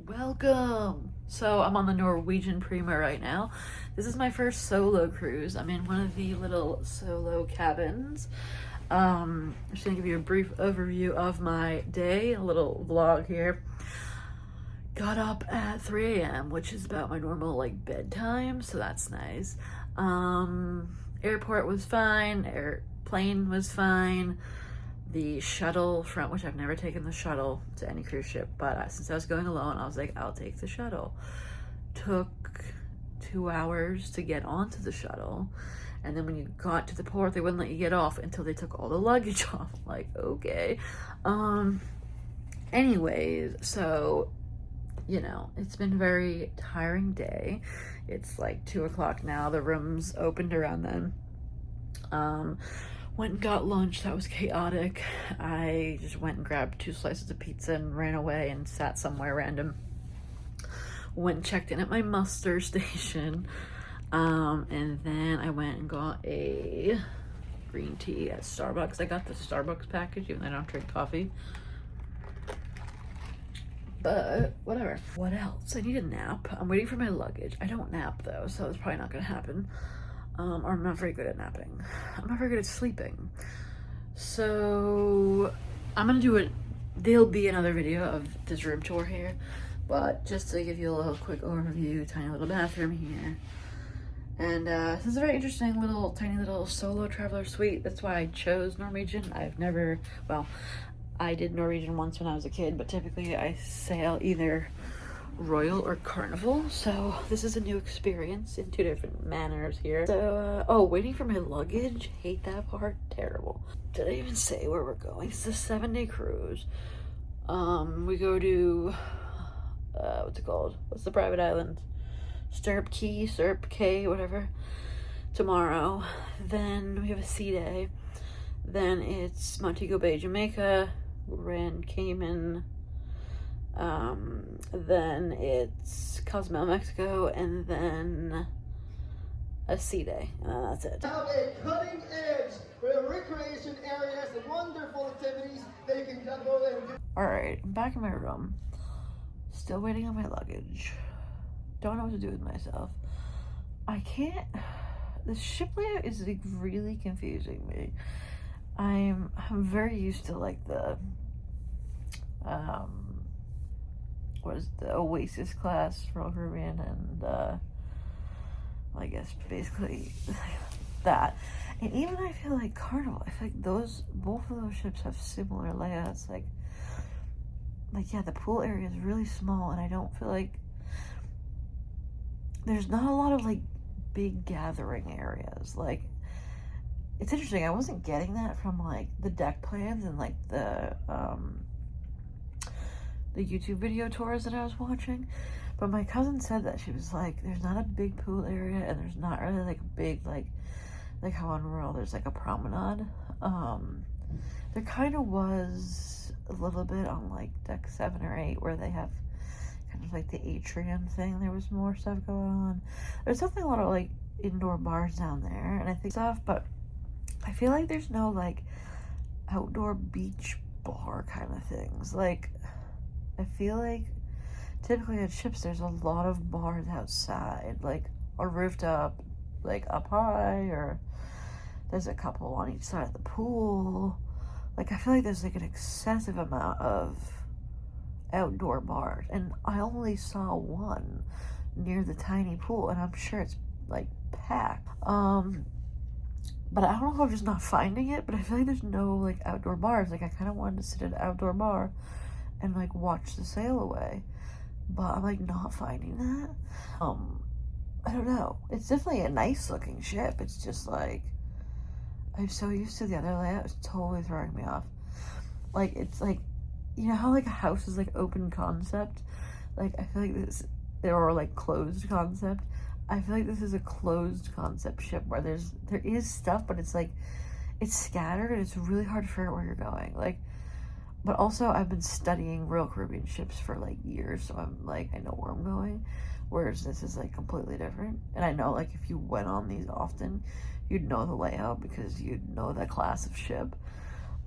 Welcome! So I'm on the Norwegian Prima right now. This is my first solo cruise. I'm in one of the little solo cabins. I'm just gonna give you a brief overview of my day, a little vlog here. Got up at 3 a.m., which is about my normal like bedtime, so that's nice. Airport was fine, airplane was fine. The shuttle from, which I've never taken the shuttle to any cruise ship, but since I was going alone, I was like, I'll take the shuttle. Took 2 hours to get onto the shuttle, and then when you got to the port, they wouldn't let you get off until they took all the luggage off. I'm like, okay. Anyways, so you know, it's been a very tiring day. It's like 2 o'clock now. The rooms opened around then. Went and got lunch. That was chaotic. I just went and grabbed 2 slices of pizza and ran away and sat somewhere random. Went and checked in at my muster station. And then I went and got a green tea at Starbucks. I got the Starbucks package, even though I don't drink coffee. But whatever. What else? I need a nap. I'm waiting for my luggage. I don't nap though, so it's probably not gonna happen. Or I'm not very good at napping. I'm not very good at sleeping. So I'm gonna do it. There'll be another video of this room tour here, but just to give you a little quick overview, tiny little bathroom here. And this is a very interesting little, tiny little solo traveler suite. That's why I chose Norwegian. I've never, well, I did Norwegian once when I was a kid, but typically I sail either Royal or Carnival, so this is a new experience in 2 different manners here. So oh, waiting for my luggage, hate that part, terrible. Did I even say where we're going? It's a 7-day cruise. We go to what's it called, what's the private island, Stirrup Cay, whatever, tomorrow. Then we have a sea day. Then it's Montego Bay, Jamaica, Grand Cayman. Then it's Cozumel, Mexico, and then a sea day, and then that's it. Have a cutting edge recreation areas and wonderful activities that you can go there and do. Alright, I'm back in my room. Still waiting on my luggage. Don't know what to do with myself. I can't. The ship layout is like really confusing me. I'm very used to like the what is the Oasis class, Royal Caribbean, and I guess basically that. And even I feel like Carnival, I feel like both of those ships have similar layouts. Like yeah, the pool area is really small, and I don't feel like there's not a lot of like big gathering areas. Like, it's interesting, I wasn't getting that from like the deck plans and like the YouTube video tours that I was watching, but my cousin said that she was like, there's not a big pool area, and there's not really like a big like how on Royal there's like a promenade. There kind of was a little bit on like deck 7 or 8 where they have kind of like the atrium thing. There was more stuff going on. There's definitely a lot of like indoor bars down there and I think stuff, but I feel like there's no like outdoor beach bar kind of things. Like, I feel like typically at ships there's a lot of bars outside, like a rooftop, like up high, or there's a couple on each side of the pool. Like, I feel like there's like an excessive amount of outdoor bars, and I only saw one near the tiny pool, and I'm sure it's like packed. But I don't know if I'm just not finding it, but I feel like there's no like outdoor bars. Like, I kind of wanted to sit at an outdoor bar and like watch the sail away, but I'm like not finding that. I don't know. It's definitely a nice looking ship. It's just like, I'm so used to the other layout. It's totally throwing me off. Like, it's like, you know how like a house is like open concept? Like, I feel like this, or like closed concept. I feel like this is a closed concept ship where there is stuff, but it's like, it's scattered and it's really hard to figure out where you're going. Like, but also I've been studying Royal Caribbean ships for like years, so I'm like, I know where I'm going, whereas this is like completely different. And I know like if you went on these often, you'd know the layout because you'd know that class of ship.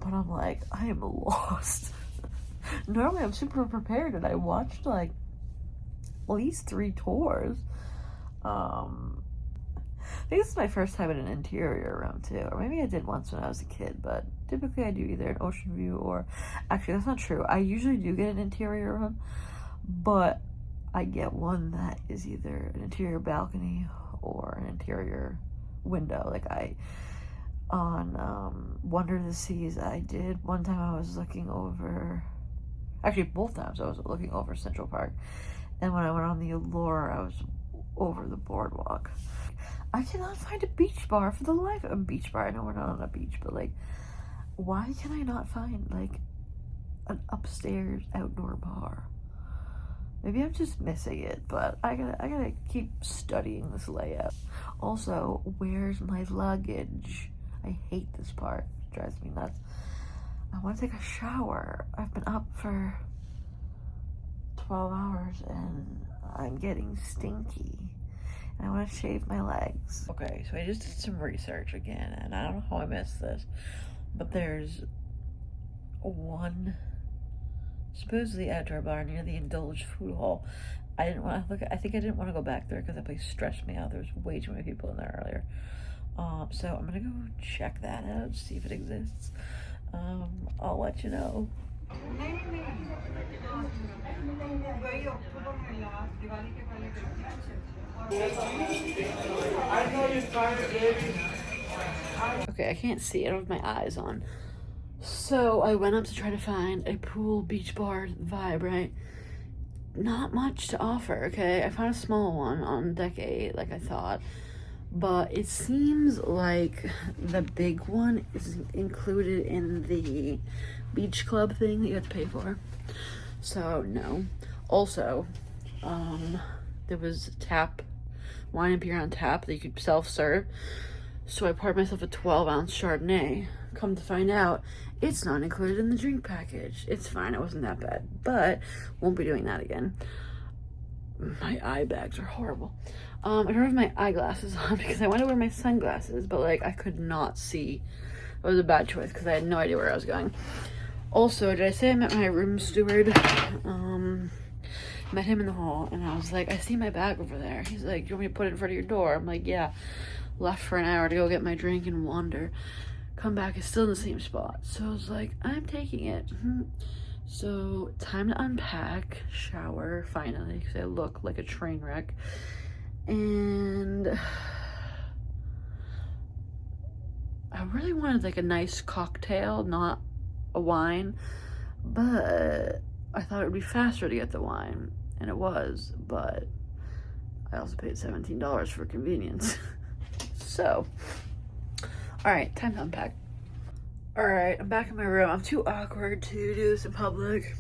But I'm like, I am lost. Normally I'm super prepared, and I watched like at least 3 tours. I think this is my first time in an interior room too, or maybe I did once when I was a kid, but typically I do either an ocean view or, actually that's not true, I usually do get an interior room, but I get one that is either an interior balcony or an interior window. Like on Wonder of the Seas, I did one time. I was looking over, actually both times I was looking over Central Park, and when I went on the Allure, I was over the boardwalk. I cannot find a beach bar for the life of a beach bar. I know we're not on a beach, but like, why can I not find like an upstairs outdoor bar? Maybe I'm just missing it, but I gotta keep studying this layout. Also, where's my luggage? I hate this part. It drives me nuts. I want to take a shower. I've been up for 12 hours and I'm getting stinky. And I want to shave my legs. Okay, so I just did some research again, and I don't know how I missed this, but there's one supposedly outdoor bar near the Indulged Food Hall. I didn't want to look. I think I didn't want to go back there because that place stressed me out. There was way too many people in there earlier. So I'm gonna go check that out, see if it exists. I'll let you know. Okay, I can't see. I don't have my eyes on. So I went up to try to find a pool beach bar vibe, right? Not much to offer, okay? I found a small one on deck 8, like I thought. But it seems like the big one is included in the beach club thing that you have to pay for. So, no. Also, there was wine and beer on tap that you could self-serve. So I poured myself a 12-ounce Chardonnay. Come to find out, it's not included in the drink package. It's fine, it wasn't that bad, but won't be doing that again. My eye bags are horrible. I don't have my eyeglasses on because I wanted to wear my sunglasses, but like I could not see. It was a bad choice because I had no idea where I was going. Also, did I say I met my room steward? Met him in the hall, and I was like, I see my bag over there. He's like, do you want me to put it in front of your door? I'm like, yeah. Left for an hour to go get my drink and wander. Come back, it's still in the same spot. So I was like, I'm taking it. So time to unpack, shower, finally, because I look like a train wreck. And I really wanted like a nice cocktail, not a wine, but I thought it would be faster to get the wine, and it was, but I also paid $17 for convenience. So, all right, time to unpack. All right, I'm back in my room. I'm too awkward to do this in public.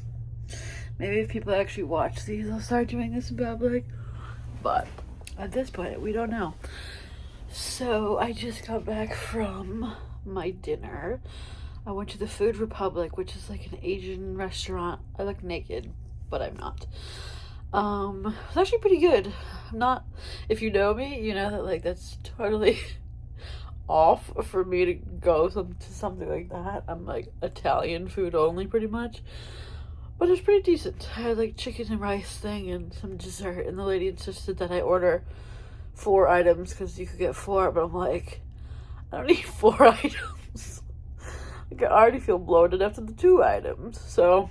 Maybe if people actually watch these, I'll start doing this in public, but at this point, we don't know. So I just got back from my dinner. I went to the Food Republic, which is like an Asian restaurant. I look naked, but I'm not. It's actually pretty good. I'm not, if you know me, you know that like that's totally off for me to go to something like that. I'm like Italian food only pretty much. But it's pretty decent. I had like chicken and rice thing and some dessert, and the lady insisted that I order 4 items because you could get 4, but I'm like, I don't need 4 items. Like, I already feel bloated after the 2 items. So,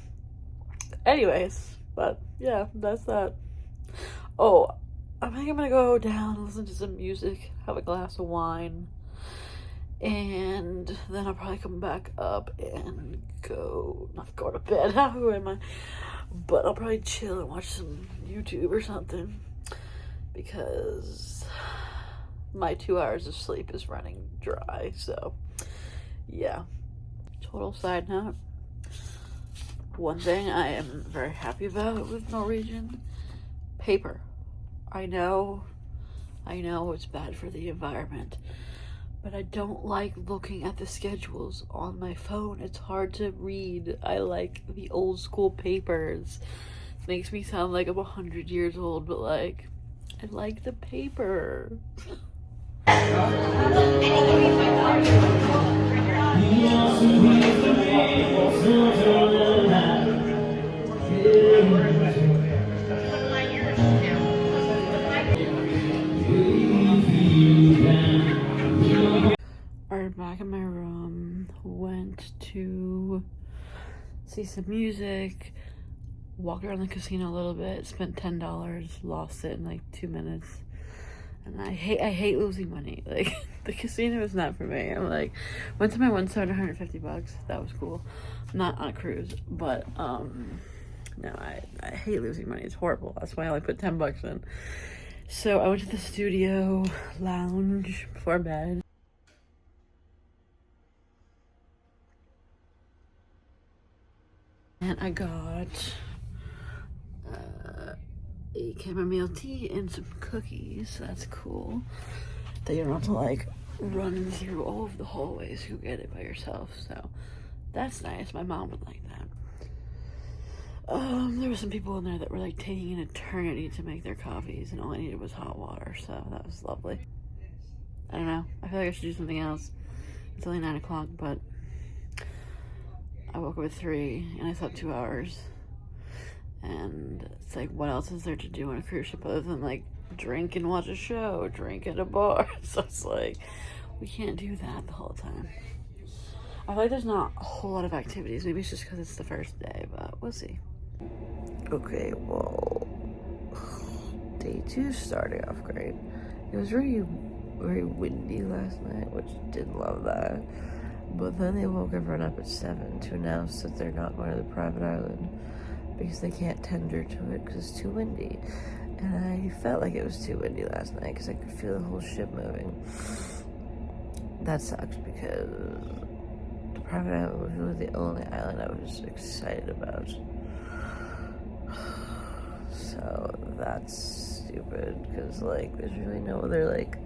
anyways, but yeah, that's that. Oh, I think I'm gonna go down, listen to some music, have a glass of wine, and then I'll probably come back up and not go to bed, who am I? But I'll probably chill and watch some YouTube or something, because my 2 hours of sleep is running dry, so yeah. Total side note, one thing I am very happy about with Norwegian, paper. I know it's bad for the environment, but I don't like looking at the schedules on my phone. It's hard to read. I like the old school papers. It makes me sound like I'm 100 years old, but like, I like the paper. see some music, walk around the casino a little bit, spent $10, lost it in like 2 minutes. And I hate losing money. Like, the casino is not for me. I'm like, went to my one star, $150. That was cool. Not on a cruise, but no, I hate losing money. It's horrible. That's why I only put $10 in. So I went to the studio lounge before bed. And I got a chamomile tea and some cookies. That's cool. That you don't have to like run through all of the hallways to get it by yourself. So that's nice. My mom would like that. There were some people in there that were like taking an eternity to make their coffees, and all I needed was hot water. So that was lovely. I don't know. I feel like I should do something else. It's only 9 o'clock, but I woke up at 3 and I slept 2 hours. And it's like, what else is there to do on a cruise ship other than like drink and watch a show, drink at a bar? So it's like, we can't do that the whole time. I feel like there's not a whole lot of activities. Maybe it's just because it's the first day, but we'll see. Okay, well, day 2 starting off great. It was very windy last night, which didn't love that. But then they woke everyone up at 7 to announce that they're not going to the private island because they can't tender to it because it's too windy. And I felt like it was too windy last night because I could feel the whole ship moving. That sucks because the private island was really the only island I was excited about. So that's stupid because like there's really no other like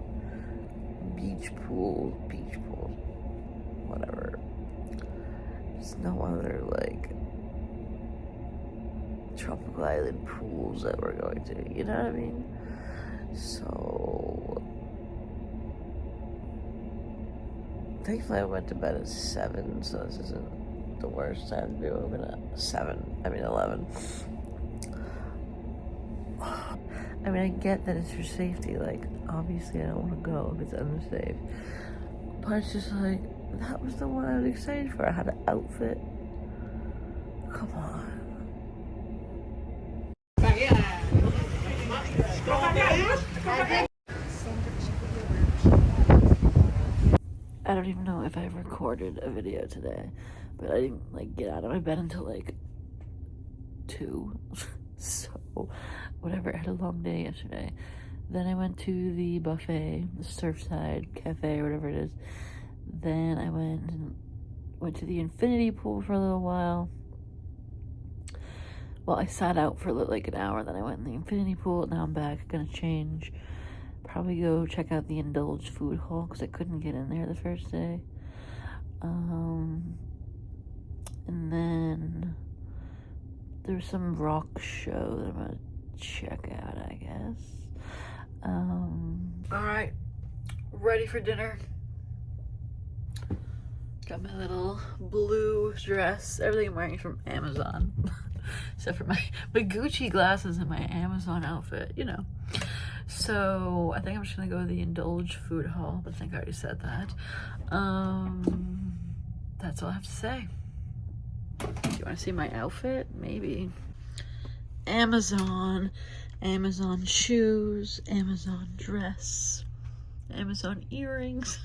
beach pool, whatever. There's no other like tropical island pools that we're going to, you know what I mean? So thankfully I went to bed at 7, so this isn't the worst time to be open at 11. I mean, I get that it's for safety, like obviously I don't want to go if it's unsafe, but it's just like, that was the one I was excited for. I had an outfit. Come on. I don't even know if I recorded a video today, but I didn't like get out of my bed until like 2. So whatever, I had a long day yesterday. Then I went to the buffet, the Surfside Cafe, whatever it is. Then I went to the infinity pool for a little while. Well, I sat out for like an hour, then I went in the infinity pool. Now I'm back, gonna change. Probably go check out the Indulge food hall because I couldn't get in there the first day. And then there's some rock show that I'm gonna check out, I guess. Alright, ready for dinner. Got my little blue dress. Everything I'm wearing is from Amazon. Except for my Gucci glasses and my Amazon outfit, you know. So I think I'm just gonna go to the Indulge food hall, but I think I already said that. That's all I have to say. Do you want to see my outfit? Maybe. Amazon shoes, Amazon dress, Amazon earrings.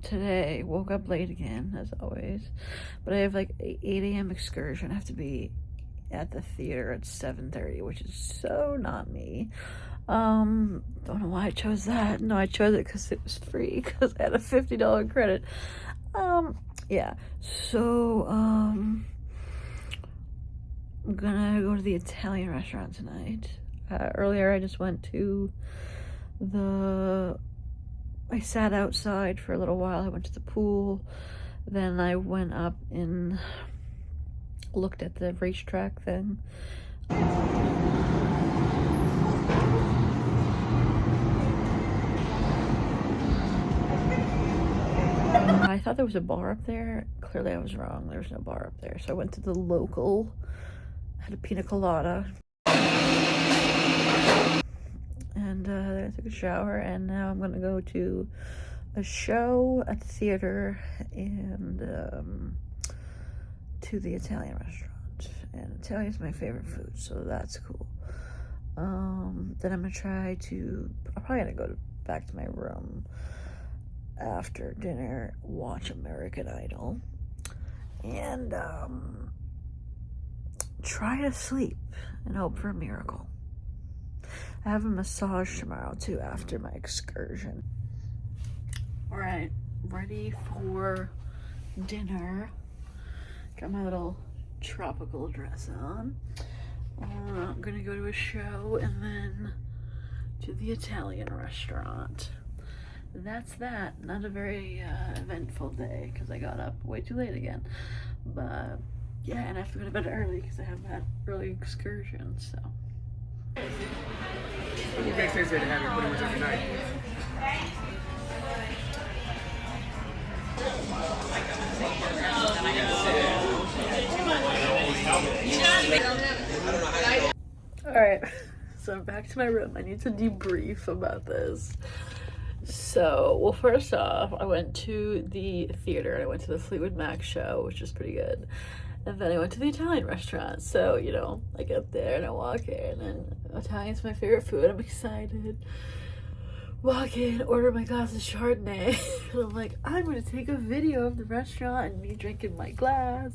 Today, woke up late again, as always, but I have like an 8 a.m. excursion. I have to be at the theater at 7:30, which is so not me. Don't know why I chose that. No, I chose it because it was free, because I had a $50 credit. Yeah, so, I'm gonna go to the Italian restaurant tonight. Earlier I just went to I sat outside for a little while. I went to the pool. Then I went up and looked at the racetrack thing. I thought there was a bar up there. Clearly I was wrong. There was no bar up there. So I went to the local, had a pina colada, and I took a shower, and now I'm gonna go to a show at the theater and to the Italian restaurant. And Italian's my favorite food, so that's cool. Then I'm gonna I'm probably gonna go back to my room after dinner, watch American Idol, and try to sleep and hope for a miracle. I have a massage tomorrow too after my excursion. All right, ready for dinner. Got my little tropical dress on. I'm gonna go to a show and then to the Italian restaurant. That's that. Not a very eventful day because I got up way too late again. But yeah, and I have to go to bed early because I have that early excursion, so. It makes sense to have it pretty much every night. Alright, so I'm back to my room. I need to debrief about this. So, well, first off, I went to the theater and I went to the Fleetwood Mac show, which was pretty good. And then I went to the Italian restaurant. So, you know, I get there and I walk in, and Italian's my favorite food. I'm excited. Walk in, order my glass of Chardonnay. And I'm like, I'm going to take a video of the restaurant and me drinking my glass.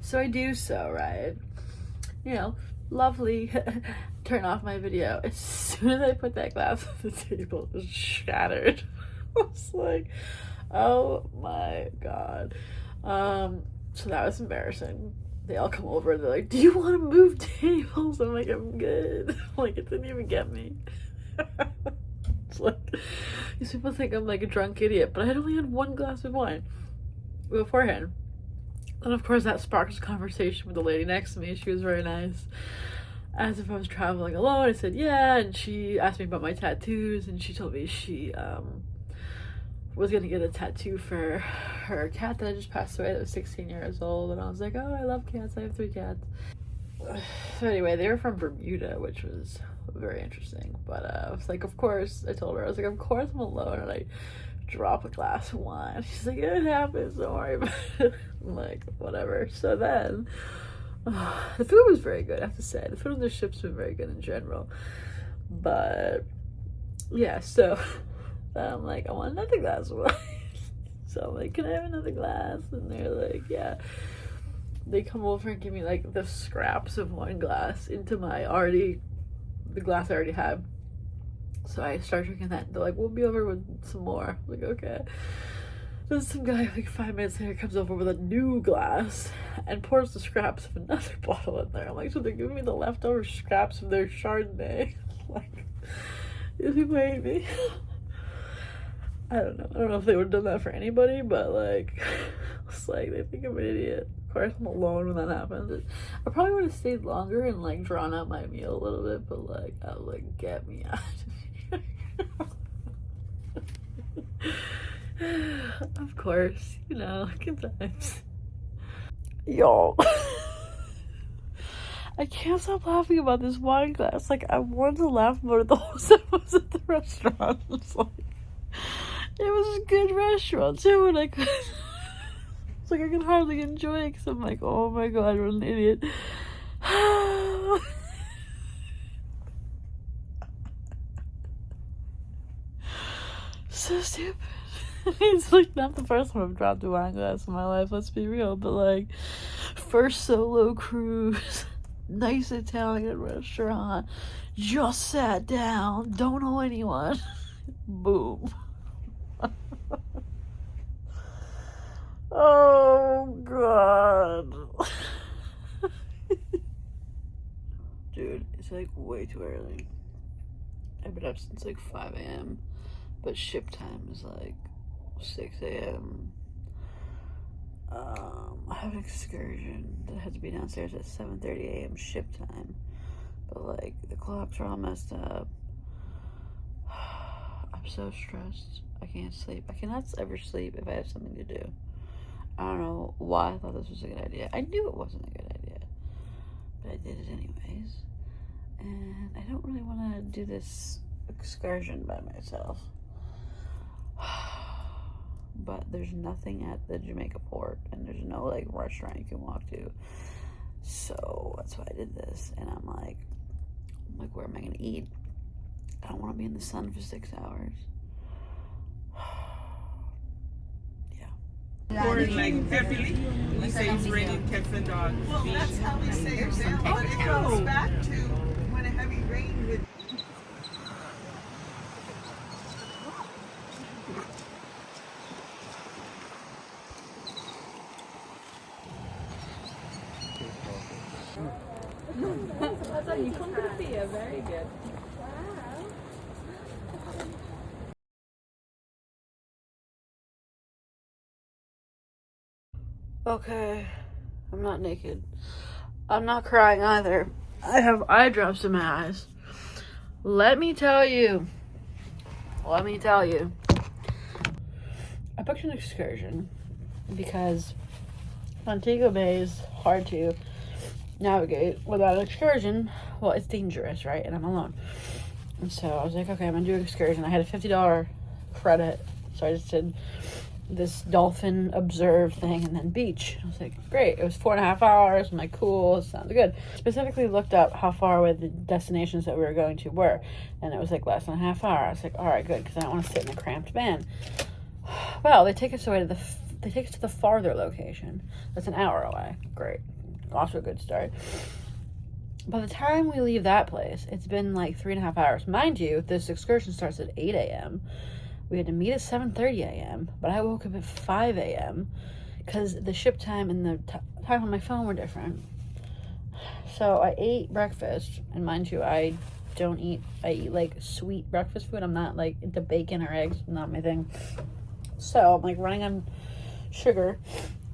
So I do so, right? You know, lovely. Turn off my video. As soon as I put that glass on the table, it was shattered. I was like, oh my god. So that was embarrassing. They all come over and they're like, do you want to move tables? I'm like, I'm good. Like, it didn't even get me. It's like, these people think I'm like a drunk idiot, but I only had one glass of wine beforehand. And of course that sparked a conversation with the lady next to me. She was very nice. As if I was traveling alone. I said, yeah, and she asked me about my tattoos, and she told me she was gonna get a tattoo for her cat that just passed away that was 16 years old. And I was like, oh, I love cats. I have 3 cats. So anyway, they were from Bermuda, which was very interesting. But I was like, of course, I told her, I was like, of course I'm alone, and I drop a glass of wine. She's like, it happens, don't worry about it. I'm like, whatever. So then the food was very good, I have to say. The food on the ship's been very good in general. But yeah, so I'm like, I want another glass of wine. So I'm like, can I have another glass? And they're like, yeah. They come over and give me like the scraps of one glass into the glass I already had. So I start drinking that. They're like, we'll be over with some more. I'm like, okay. Then some guy, like 5 minutes later, comes over with a new glass and pours the scraps of another bottle in there. I'm like, so they're giving me the leftover scraps of their Chardonnay. Like, these people hate me. I don't know. I don't know if they would have done that for anybody, but like, it's like they think I'm an idiot. Of course, I'm alone when that happens. I probably would have stayed longer and like drawn out my meal a little bit, but like, I was like, get me out of here. Of course, you know, good times. Y'all. I can't stop laughing about this wine glass. Like, I wanted to laugh more the whole time I was at the restaurant. It's like, it was a good restaurant too, and I could. It's like I can hardly enjoy it because I'm like, oh my god, what an idiot. So stupid. It's like not the first time I've dropped a wine glass in my life, let's be real, but like, first solo cruise, nice Italian restaurant, just sat down, don't know anyone, boom. Oh god. Dude, it's like way too early. I've been up since like 5 a.m. but ship time is like 6 a.m. I have an excursion that has to be downstairs at 7:30 a.m. ship time, but like the clocks are all messed up. I'm so stressed. I can't sleep. I cannot ever sleep if I have something to do. I don't know why I thought this was a good idea. I knew it wasn't a good idea, but I did it anyways. And I don't really want to do this excursion by myself. But there's nothing at the Jamaica port, and there's no like restaurant you can walk to. So that's why I did this. And I'm like, where am I gonna eat? I don't want to be in the sun for 6 hours. Or like Beverly, we say it's raining cats and dogs. Well, that's how we say it now, but it goes back to when a heavy rain would. That's how you come to be very good. Okay, I'm not naked. I'm not crying either. I have eye drops in my eyes. Let me tell you. I booked an excursion because Montego Bay is hard to navigate without an excursion. Well, it's dangerous, right? And I'm alone. And so I was like, okay, I'm gonna do an excursion. I had a $50 credit, so I just did this dolphin observe thing and then beach. I was like, great. It was 4.5 hours. I'm like, cool, sounds good. Specifically looked up how far away the destinations that we were going to were, and it was like less than a half hour. I was like, all right, good, because I don't want to sit in a cramped van. Well, they take us to the farther location. That's an hour away. Great. Off to a good start. By the time we leave that place, it's been like 3.5 hours. Mind you, this excursion starts at 8 a.m. We had to meet at 7:30 a.m., but I woke up at 5 a.m. because the ship time and the time on my phone were different. So I ate breakfast, and mind you, I eat like sweet breakfast food. I'm not like into bacon or eggs, not my thing. So I'm like running on sugar,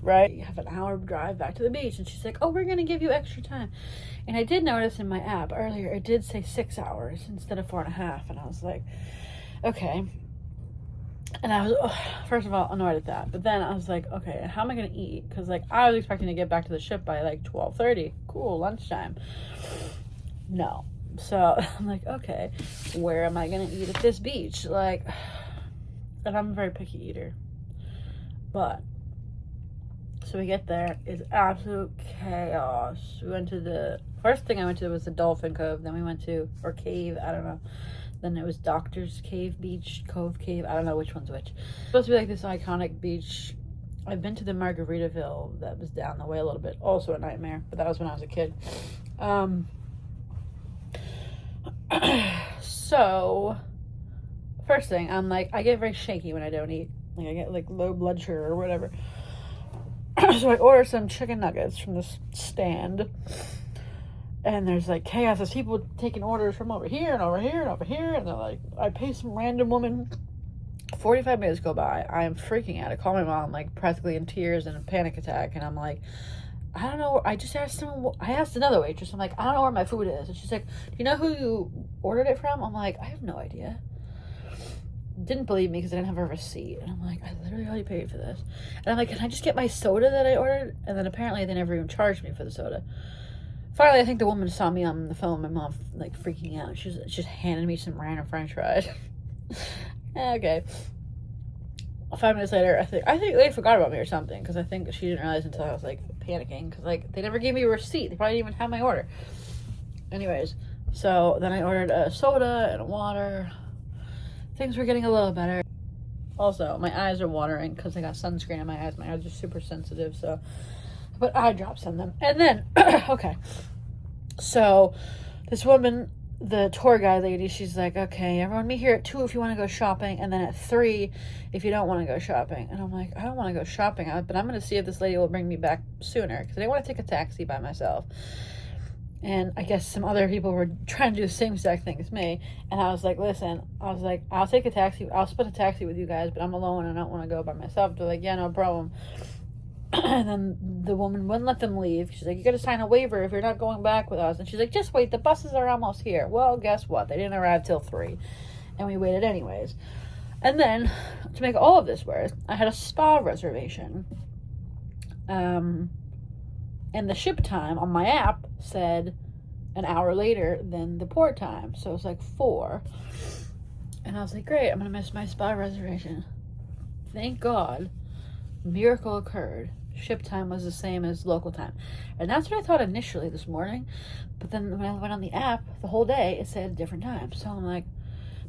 right? You have an hour drive back to the beach, and she's like, oh, we're gonna give you extra time. And I did notice in my app earlier, it did say 6 hours instead of 4.5, and I was like, okay. And I was, first of all, annoyed at that. But then I was like, okay, how am I going to eat? Because, like, I was expecting to get back to the ship by, like, 12:30. Cool, lunchtime. No. So I'm like, okay, where am I going to eat at this beach? Like, and I'm a very picky eater. But, so we get there. It's absolute chaos. We went to first thing I went to was the Dolphin Cove. Then we went to, or cave, I don't know. Then it was Doctor's Cave Beach, Cove Cave. I don't know which one's which. It's supposed to be like this iconic beach. I've been to the Margaritaville that was down the way a little bit. Also a nightmare, but that was when I was a kid. So, first thing, I'm like, I get very shaky when I don't eat. Like, I get like low blood sugar or whatever. So I order some chicken nuggets from this stand. And there's like chaos. There's people taking orders from over here and over here and over here. And they're like, I pay some random woman. 45 minutes go by. I am freaking out. I call my mom like practically in tears and a panic attack. And I'm like, I don't know. I asked another waitress. I'm like, I don't know where my food is. And she's like, do you know who you ordered it from? I'm like, I have no idea. Didn't believe me because I didn't have a receipt. And I'm like, I literally already paid for this. And I'm like, can I just get my soda that I ordered? And then apparently they never even charged me for the soda. Finally, I think the woman saw me on the phone. My mom, like, freaking out. She was just handing me some random french fries. Okay. 5 minutes later, I think they forgot about me or something. Because I think she didn't realize until I was, like, panicking. Because, like, they never gave me a receipt. They probably didn't even have my order. Anyways, so then I ordered a soda and a water. Things were getting a little better. Also, my eyes are watering because I got sunscreen in my eyes. My eyes are super sensitive, so... But eye drops on them. And then, okay. So, this woman, the tour guide lady, she's like, okay, everyone meet here at 2 if you want to go shopping, and then at 3 if you don't want to go shopping. And I'm like, I don't want to go shopping, but I'm going to see if this lady will bring me back sooner, because I didn't want to take a taxi by myself. And I guess some other people were trying to do the same exact thing as me. And I was like, listen, I'll take a taxi. I'll split a taxi with you guys, but I'm alone and I don't want to go by myself. They're like, yeah, no problem. And then the woman wouldn't let them leave. She's like, you gotta sign a waiver if you're not going back with us. And she's like, just wait, the buses are almost here. Well, guess what? They didn't arrive till 3. And we waited anyways. And then, to make all of this worse, I had a spa reservation. And the ship time on my app said an hour later than the port time. So it was like 4. And I was like, great, I'm going to miss my spa reservation. Thank God, miracle occurred. Ship time was the same as local time. And that's what I thought initially this morning. But then when I went on the app, the whole day, it said a different time. So I'm like,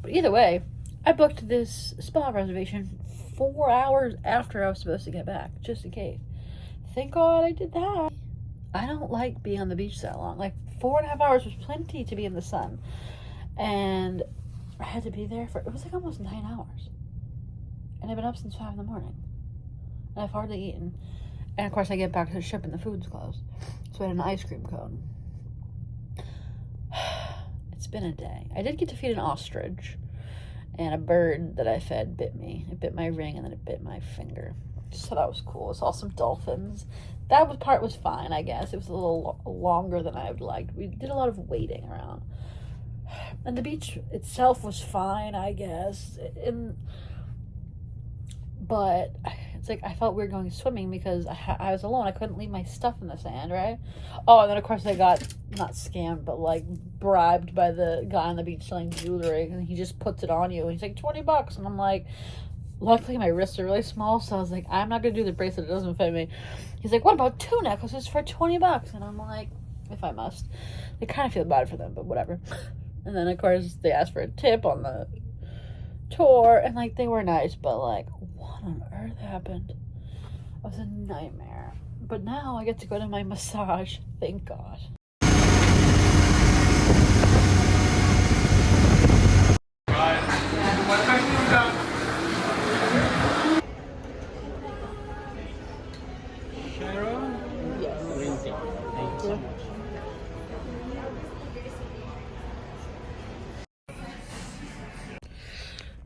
but either way, I booked this spa reservation 4 hours after I was supposed to get back, just in case. Thank God I did that. I don't like being on the beach that long. Like, 4.5 hours was plenty to be in the sun. And I had to be there for, it was like almost 9 hours. And I've been up since 5 in the morning. And I've hardly eaten. And of course I get back to the ship and the food's closed. So I had an ice cream cone. It's been a day. I did get to feed an ostrich. And a bird that I fed bit me. It bit my ring and then it bit my finger. So that was cool. I saw some dolphins. That part was fine, I guess. It was a little longer than I would like. We did a lot of waiting around. And the beach itself was fine, I guess. But it's like I felt weird going swimming because I was alone. I couldn't leave my stuff in the sand, right? Oh, and then of course I got, not scammed, but like bribed by the guy on the beach selling jewelry. And he just puts it on you. And he's like, $20. And I'm like, luckily my wrists are really small. So I was like, I'm not going to do the bracelet. It doesn't fit me. He's like, what about 2 necklaces for $20? And I'm like, if I must. I kind of feel bad for them, but whatever. And then of course they asked for a tip on the tour. And like they were nice, but like, what on earth happened? It was a nightmare. But now I get to go to my massage. Thank God. Sharon? Yes. Lindsay. Thank you so much.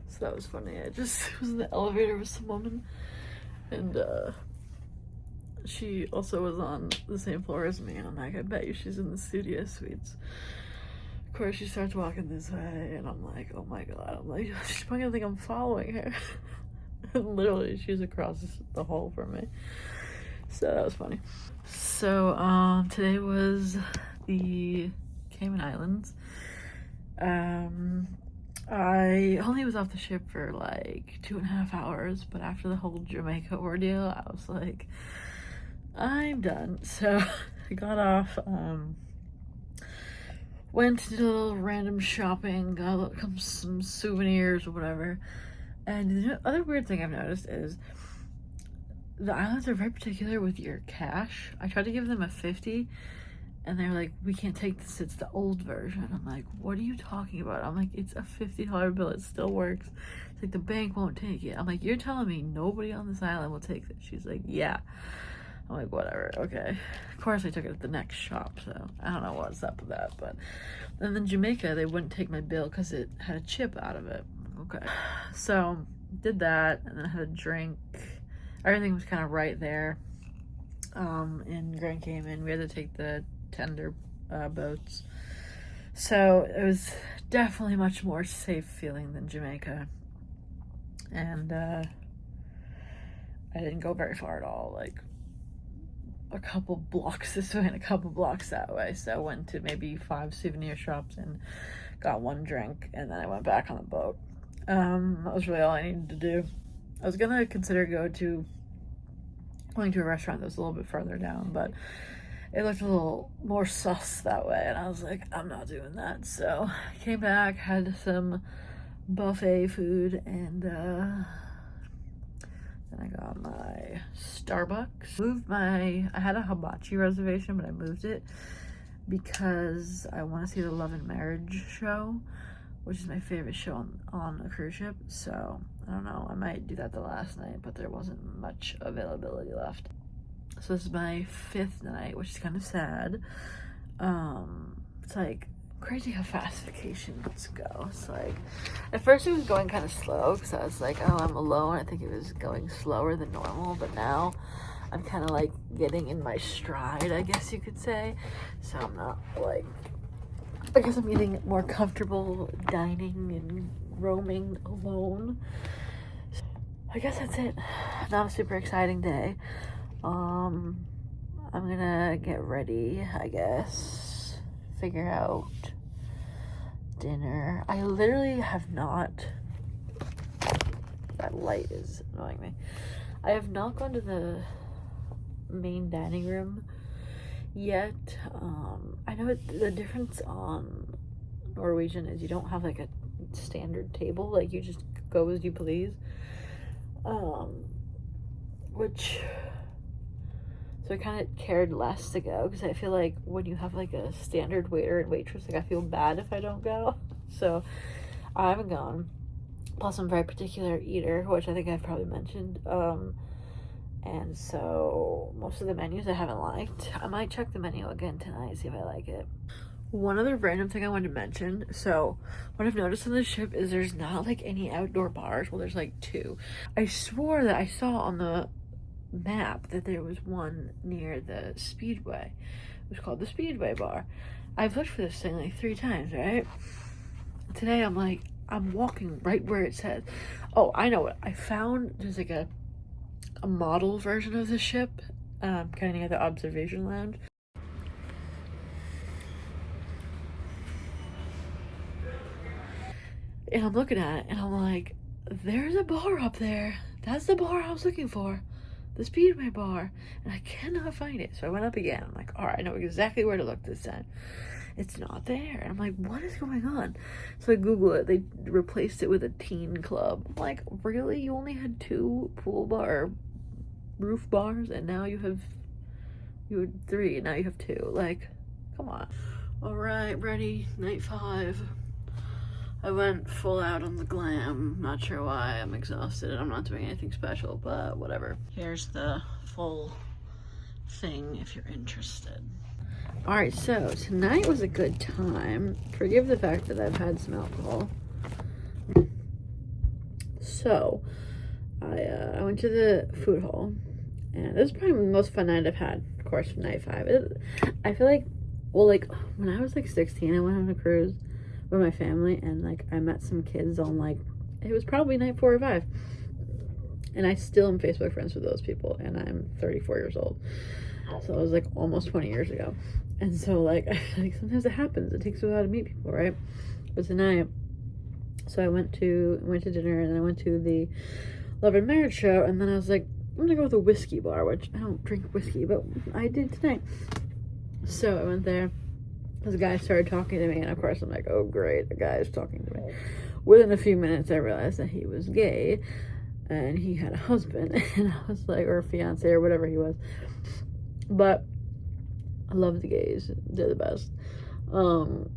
So that was funny. I just was in the elevator with some woman, and she also was on the same floor as me, and I'm like, I bet you she's in the studio suites. Of course, she starts walking this way, and I'm like, oh my God. I'm like, she's probably gonna think I'm following her. And literally, she's across the hall from me. So that was funny. So, today was the Cayman Islands. I only was off the ship for like 2.5 hours, but after the whole Jamaica ordeal, I was like, I'm done. So I got off, went to do a little random shopping, got some souvenirs or whatever. And the other weird thing I've noticed is the islands are very particular with your cash. I tried to give them a 50, and they're like, we can't take this, it's the old version. I'm like, what are you talking about? I'm like, it's a $50 bill, it still works. It's like, the bank won't take it. I'm like, you're telling me nobody on this island will take this? She's like, yeah. I'm like, whatever, okay. Of course I took it at the next shop, so I don't know what's up with that. But and then Jamaica, they wouldn't take my bill because it had a chip out of it. Okay, so did that, and then I had a drink. Everything was kind of right there in Grand Cayman. We had to take the tender boats, so it was definitely much more safe feeling than Jamaica. And I didn't go very far at all, like a couple blocks this way and a couple blocks that way. So I went to maybe 5 souvenir shops and got 1 drink, and then I went back on the boat. That was really all I needed to do. I was gonna consider going to a restaurant that was a little bit further down, but it looked a little more sus that way, and I was like, I'm not doing that. So I came back, had some buffet food, and then I got my Starbucks. I had a hibachi reservation, but I moved it because I want to see the Love and Marriage show, which is my favorite show on a cruise ship. So I don't know, I might do that the last night, but there wasn't much availability left. So this is my 5th night, which is kind of sad. It's like crazy how fast vacations go. It's like, at first it was going kind of slow because I was like, oh, I'm alone. I think it was going slower than normal, but now I'm kind of like getting in my stride, I guess you could say. So I'm not like, I guess I'm getting more comfortable dining and roaming alone. I guess that's it. Not a super exciting day. I'm gonna get ready, I guess. Figure out dinner. I literally have not. That light is annoying me. I have not gone to the main dining room yet. I know the difference on Norwegian is you don't have like a standard table, like you just go as you please. Which, so I kind of cared less to go because I feel like when you have like a standard waiter and waitress, like I feel bad if I don't go. So I haven't gone. Plus I'm a very particular eater, which I think I've probably mentioned. And so most of the menus I haven't liked. I might check the menu again tonight, see if I like it. One other random thing I wanted to mention. So what I've noticed on the ship is there's not like any outdoor bars. Well, there's like 2. I swore that I saw on the map that there was one near the Speedway. It was called the Speedway Bar. I've looked for this thing like 3 times, right? Today I'm like, I'm walking right where it says. Oh, I know what I found. There's like a model version of the ship, kind of near the observation lounge. And I'm looking at it and I'm like, there's a bar up there. That's the bar I was looking for. The Speedway Bar. And I cannot find it. So I went up again. I'm like, all right, I know exactly where to look this time. It's not there. And I'm like, what is going on? So I Google it. They replaced it with a teen club. I'm like, really? You only had 2 pool bar roof bars and now you had 3 and now you have 2. Like, come on. All right, ready. Night 5. I went full out on the glam. Not sure why. I'm exhausted and I'm not doing anything special, but whatever. Here's the full thing if you're interested. All right, so tonight was a good time. Forgive the fact that I've had some alcohol. So I went to the food hall, and this is probably the most fun night I've had. Of course, night 5. I feel like, well, like when I was like 16, I went on a cruise with my family, and like I met some kids on like, it was probably night 4 or 5, and I still am Facebook friends with those people, and I'm 34 years old. So it was like almost 20 years ago. And so like, I feel like sometimes it happens. It takes a while to meet people, right? But tonight, so I went to dinner, and then I went to the Love and Marriage show, and then I was like, I'm gonna go with a whiskey bar, which I don't drink whiskey, but I did tonight. So I went there. This guy started talking to me, and of course I'm like, oh great, the guy is talking to me. Within a few minutes I realized that he was gay and he had a husband, and I was like, or a fiance or whatever he was. But I love the gays, they're the best. So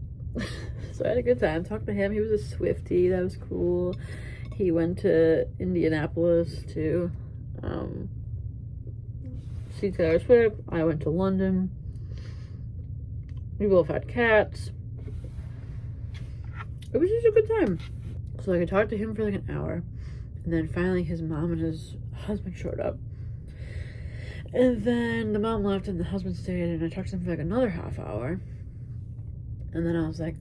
I had a good time, talked to him. He was a Swiftie, that was cool. He went to Indianapolis to see Taylor Swift. I went to London. We both had cats. It was just a good time. So like, I talked to him for like an hour, and then finally his mom and his husband showed up. And then the mom left and the husband stayed, and I talked to him for like another half hour. And then I was like,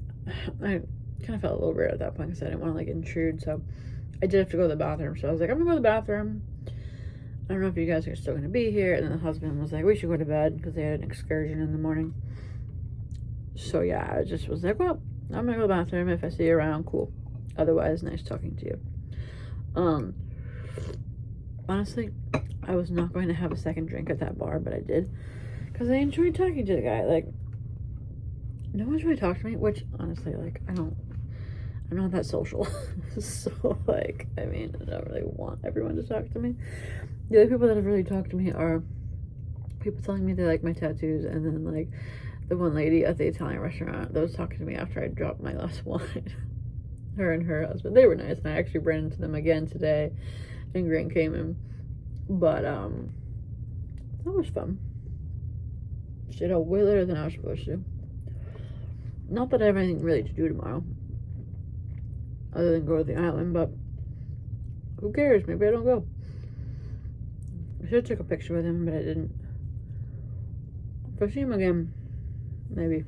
I kind of felt a little weird at that point because I didn't want to like intrude, so I did have to go to the bathroom. So I was like, I'm gonna go to the bathroom. I don't know if you guys are still gonna be here. And then the husband was like, we should go to bed because they had an excursion in the morning. So yeah, I just was like, well, I'm gonna go to the bathroom. If I see you around, cool. Otherwise, nice talking to you. Honestly, I was not going to have a second drink at that bar, but I did because I enjoyed talking to the guy. Like, no one's really talked to me, which honestly, like, I'm not that social. So like, I mean, I don't really want everyone to talk to me. The only people that have really talked to me are people telling me they like my tattoos, and then like the one lady at the Italian restaurant that was talking to me after I dropped my last wine. Her and her husband, they were nice, and I actually ran into them again today in Grand Cayman. But that was fun. Stayed out way later than I was supposed to. Not that I have anything really to do tomorrow other than go to the island, but who cares? Maybe I don't go. I should have took a picture with him, but I didn't. If I see him again, maybe.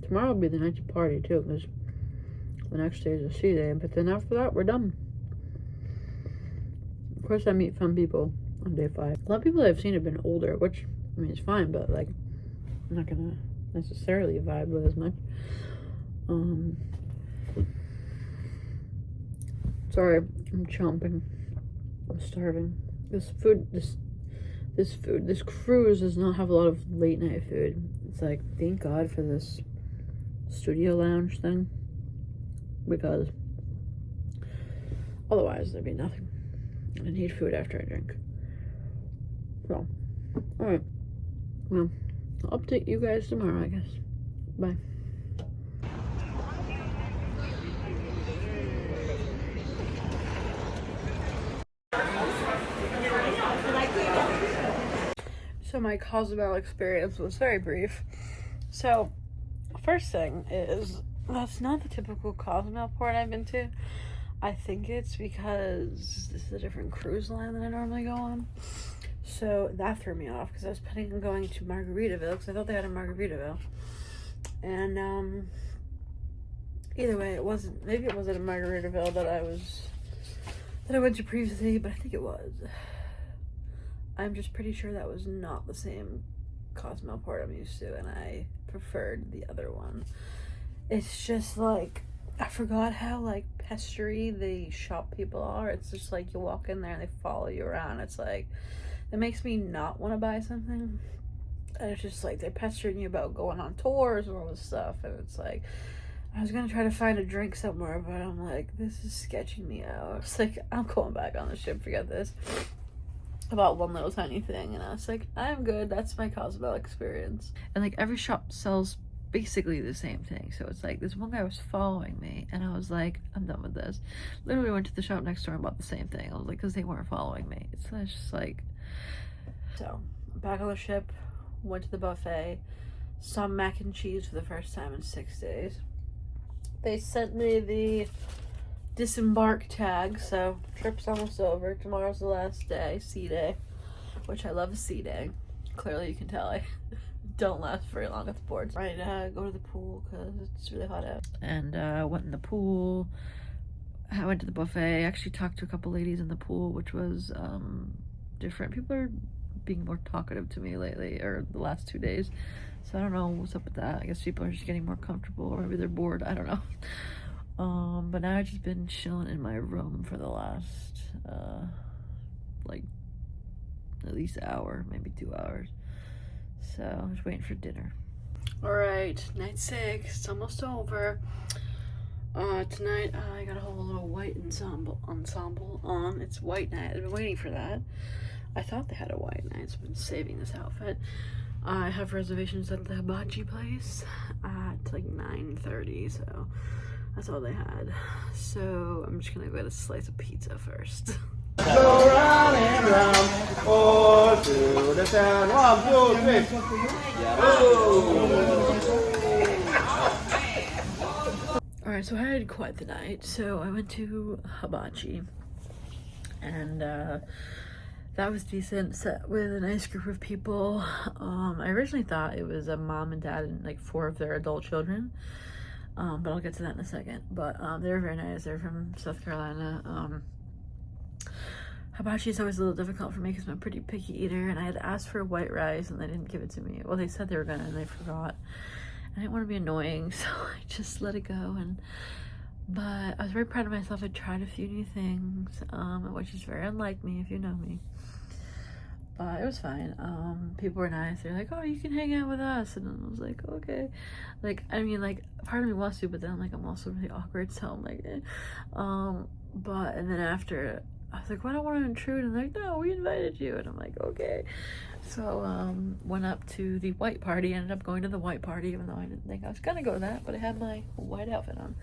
Tomorrow will be the night to party too, because The next day is a C day, but then after that, we're done. Of course, I meet fun people on day 5. A lot of people I've seen have been older, which, I mean, it's fine, but, like, I'm not gonna necessarily vibe with as much. Sorry, I'm chomping. I'm starving. This cruise does not have a lot of late night food. It's like, thank God for this studio lounge thing, because otherwise there'd be nothing. I need food after I drink. So, alright. Well, I'll update you guys tomorrow, I guess. Bye. So my Cozumel experience was very brief. So, first thing is, that's not the typical Cozumel port I've been to. I think it's because this is a different cruise line than I normally go on. So that threw me off, because I was planning on going to Margaritaville, because I thought they had a Margaritaville. And, either way, maybe it wasn't a Margaritaville that I went to previously, but I think it was. I'm just pretty sure that was not the same Cozumel port I'm used to, and I preferred the other one. It's just like, I forgot how like pestery the shop people are. It's just like you walk in there and they follow you around. It's like, it makes me not want to buy something. And it's just like they're pestering you about going on tours or all this stuff, and it's like, I was gonna try to find a drink somewhere, but I'm like, this is sketching me out. It's like, I'm going back on the ship, forget this. About one little tiny thing, and I was like, I'm good. That's my Cozumel experience. And like every shop sells basically the same thing, so it's like this one guy was following me, and I was like, I'm done with this. Literally went to the shop next door and bought the same thing. I was like, because they weren't following me. It's just like, so back on the ship, went to the buffet, saw mac and cheese for the first time in 6 days. They sent me the disembark tag, so trip's almost over. Tomorrow's the last day, sea day, which I love a sea day. Clearly you can tell I don't last very long at the ports. Right, go to the pool because it's really hot out. And went in the pool. I went to the buffet. I actually talked to a couple ladies in the pool, which was different. People are being more talkative to me lately, or the last 2 days. So I don't know what's up with that. I guess people are just getting more comfortable, or maybe they're bored. I don't know. But now I've just been chilling in my room for the last, like, at least an hour, maybe 2 hours. So, I'm just waiting for dinner. Alright, night 6, it's almost over. Tonight, I got a whole little white ensemble on. It's white night. I've been waiting for that. I thought they had a white night, so I've been saving this outfit. I have reservations at the hibachi place at, like, 9:30, so that's all they had. So I'm just gonna go get a slice of pizza first. Go round and round, all through the town. 1, 2, 3. Alright, so I had quite the night. So I went to hibachi, and that was decent. Sat with a nice group of people. I originally thought it was a mom and dad and like 4 of their adult children. But I'll get to that in a second. But they were very nice. They're from South Carolina. Hibachi is always a little difficult for me because I'm a pretty picky eater, and I had asked for white rice and they didn't give it to me. Well, they said they were gonna and they forgot. I didn't want to be annoying, so I just let it go. But I was very proud of myself. I tried a few new things, which is very unlike me if you know me. But it was fine. People were nice. They're like, oh, you can hang out with us. And I was like, okay. Like, I mean, like, part of me wants to, but then, like, I'm also really awkward. So I'm like, eh. And then after, I was like, well, I don't want to intrude. And they're like, no, we invited you. And I'm like, okay. So, went up to the white party. Ended up going to the white party, even though I didn't think I was going to go to that. But I had my white outfit on.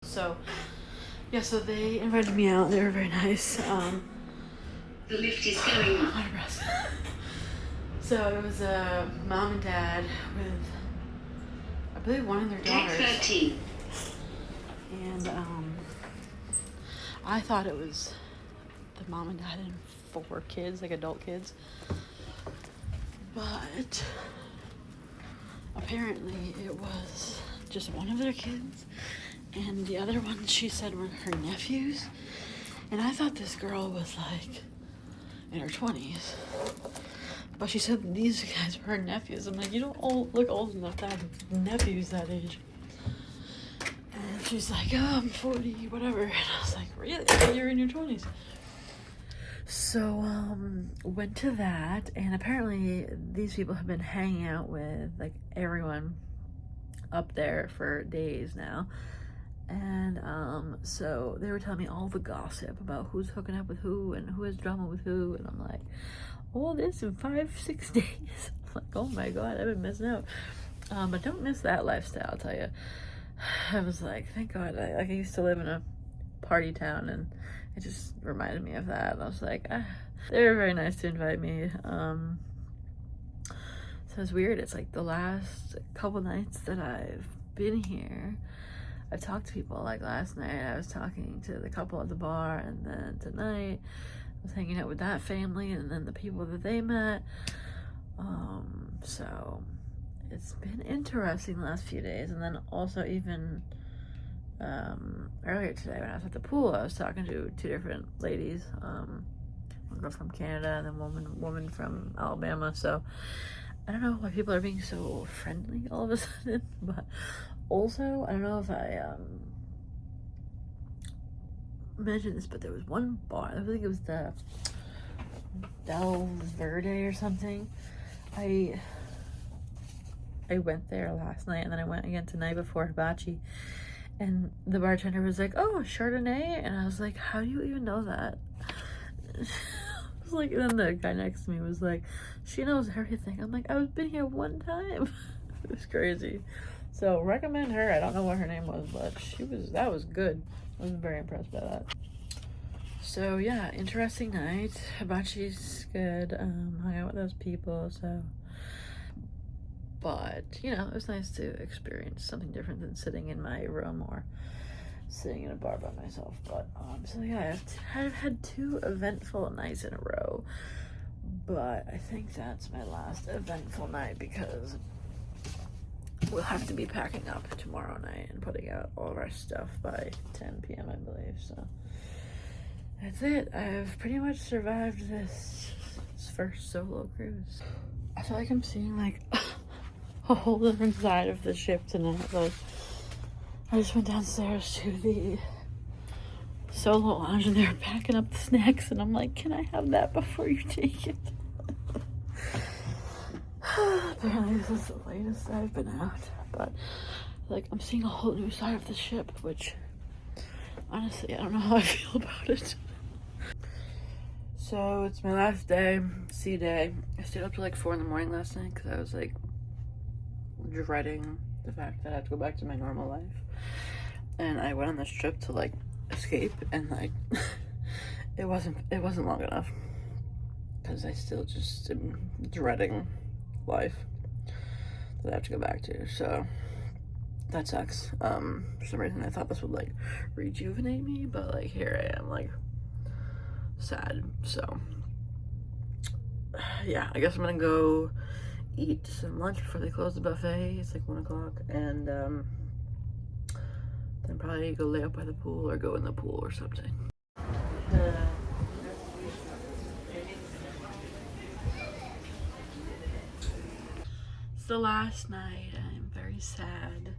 So, yeah, so they invited me out. They were very nice. The lift is going on. Out of breath. So it was a mom and dad with, I believe, one of their daughters. 13. And I thought it was the mom and dad and 4 kids, like adult kids. But apparently it was just one of their kids, and the other ones she said were her nephews. And I thought this girl was like in her 20s, but she said these guys were her nephews. I'm like, you don't look old enough to have nephews that age. And she's like, oh, I'm 40, whatever. And I was like, really? You're in your 20s. So, went to that, and apparently these people have been hanging out with, like, everyone up there for days now. And, so they were telling me all the gossip about who's hooking up with who and who has drama with who, and I'm like, all this in 5-6 days? I'm like, oh my god, I've been missing out. But don't miss that lifestyle, I'll tell you. I was like, thank god, I used to live in a party town, and it just reminded me of that. And I was like, they were very nice to invite me. So it's weird. It's like the last couple nights that I've been here, I've talked to people. Like last night, I was talking to the couple at the bar, and then tonight, I was hanging out with that family, and then the people that they met. So it's been interesting the last few days, and then also even earlier today when I was at the pool, I was talking to two different ladies, one girl from Canada and then woman from Alabama. So I don't know why people are being so friendly all of a sudden, but also I don't know if I mentioned this, but there was one bar, I think it was the Del Verde or something. I went there last night, and then I went again tonight before hibachi. And the bartender was like, oh, Chardonnay? And I was like, how do you even know that? I was like, and then the guy next to me was like, she knows everything. I'm like, I've been here one time. It was crazy. So recommend her. I don't know what her name was, but that was good. I was very impressed by that. So yeah, interesting night. Hibachi's good. Hung out with those people, so. But, you know, it was nice to experience something different than sitting in my room or sitting in a bar by myself. But, so yeah, I've had 2 eventful nights in a row. But I think that's my last eventful night, because we'll have to be packing up tomorrow night and putting out all of our stuff by 10 p.m., I believe. So that's it. I've pretty much survived this first solo cruise. I feel like I'm seeing, like, a whole different side of the ship tonight. Like, I just went downstairs to the solo lounge, and they were packing up the snacks, and I'm like, can I have that before you take it? Apparently this is the latest I've been out, but like, I'm seeing a whole new side of the ship, which honestly I don't know how I feel about it. So it's my last day, sea day. I stayed up till like 4 in the morning last night because I was like dreading the fact that I have to go back to my normal life. And I went on this trip to like escape, and like it wasn't long enough, because I still just am dreading life that I have to go back to. So that sucks. For some reason I thought this would like rejuvenate me, but like here I am like sad. So yeah, I guess I'm gonna go eat some lunch before they close the buffet. It's like 1 o'clock, and then probably go lay up by the pool or go in the pool or something. It's the last night. I'm very sad.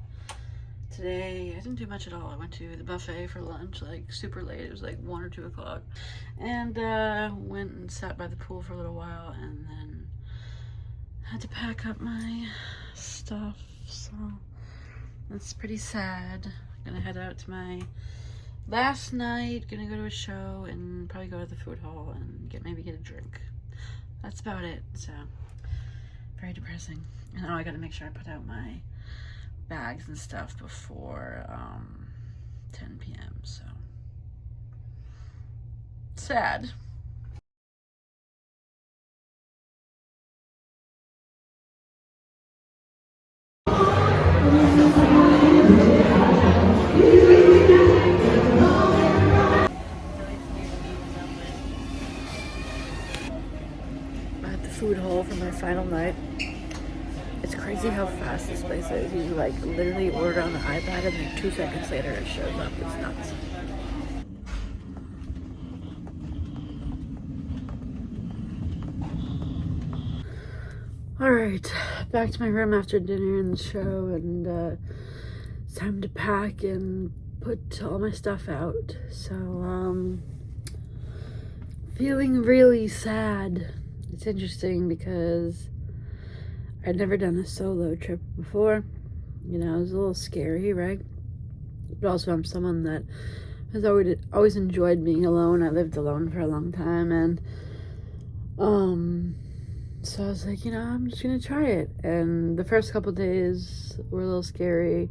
Today I didn't do much at all. I went to the buffet for lunch like super late. It was like 1 or 2 o'clock, and went and sat by the pool for a little while, and then had to pack up my stuff. So that's pretty sad. Gonna head out to my last night, gonna go to a show and probably go to the food hall and maybe get a drink. That's about it. So very depressing. And now I gotta make sure I put out my bags and stuff before 10 p.m. So sad. At the food hall for my final night. It's crazy how fast this place is. You like literally order on the iPad and then 2 seconds later it shows up. It's nuts. Alright, back to my room after dinner and the show, and it's time to pack and put all my stuff out. So, feeling really sad. It's interesting because I'd never done a solo trip before. You know, it was a little scary, right? But also I'm someone that has always enjoyed being alone. I lived alone for a long time, and so I was like, you know, I'm just gonna try it. And the first couple days were a little scary,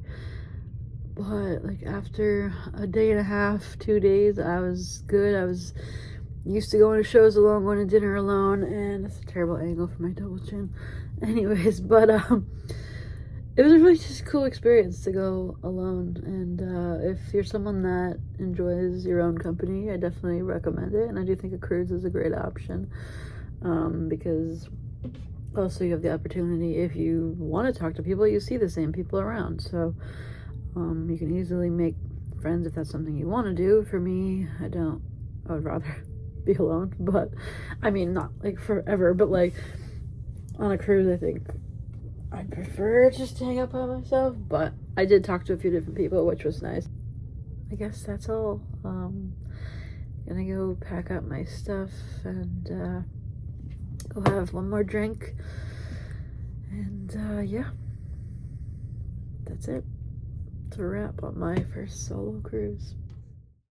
but like after a day and a half, 2 days, I was good. I was used to going to shows alone, going to dinner alone, and that's a terrible angle for my double chin. Anyways, but it was a really just a cool experience to go alone. And if you're someone that enjoys your own company, I definitely recommend it. And I do think a cruise is a great option, because also you have the opportunity, if you want to talk to people, you see the same people around, so you can easily make friends if that's something you want to do. For me, I would rather be alone, but I mean, not like forever, but like on a cruise, I think I'd prefer just to hang out by myself. But I did talk to a few different people, which was nice. I guess that's all. Gonna go pack up my stuff and go have one more drink, and yeah, that's it. It's a wrap on my first solo cruise.